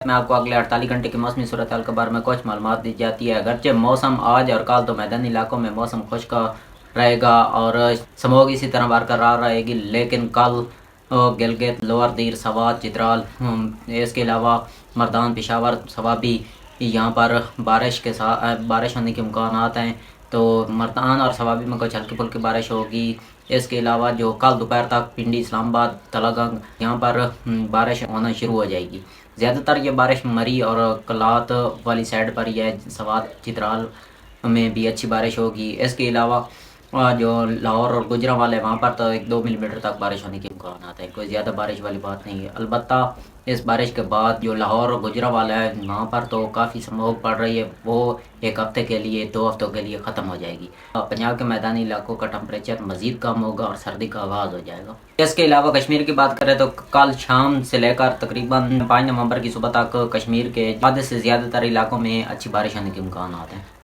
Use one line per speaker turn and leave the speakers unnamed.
میں آپ کو اگلے 48 گھنٹے کی موسمی صورتحال کے بارے میں کچھ معلومات دی جاتی ہے۔ اگرچہ موسم آج اور کل تو میدانی علاقوں میں موسم خشک رہے گا اور سموگ اسی طرح برقرار رہے گی، لیکن کل گلگت، لوور دیر، سوات، چترال، اس کے علاوہ مردان، پشاور، سوابی، یہاں پر بارش ہونے کے امکانات ہیں۔ تو مردان اور سوابی میں کچھ ہلکی پھلکی بارش ہوگی۔ اس کے علاوہ جو کل دوپہر تک پنڈی، اسلام آباد، تلہ گنگ یہاں پر بارش ہونا شروع ہو جائے گی۔ زیادہ تر یہ بارش مری اور کلات والی سائڈ پر ہی ہے، سوات، چترال میں بھی اچھی بارش ہوگی۔ اس کے علاوہ جو لاہور اور گجرانوالے وہاں پر تو 1-2 ملی میٹر تک بارش ہونے کے امکانات ہیں، کوئی زیادہ بارش والی بات نہیں ہے۔ البتہ اس بارش کے بعد جو لاہور اور گجرانوالہ ہے وہاں پر تو کافی سموگ پڑ رہی ہے، وہ 1 ہفتے کے لیے، 2 ہفتوں کے لیے ختم ہو جائے گی۔ پنجاب کے میدانی علاقوں کا ٹمپریچر مزید کم ہوگا اور سردی کا آغاز ہو جائے گا۔ اس کے علاوہ کشمیر کی بات کریں تو کل شام سے لے کر تقریباً 5 نومبر کی صبح تک کشمیر کے آدھے سے زیادہ تر علاقوں میں اچھی بارش ہونے کے امکانات ہیں۔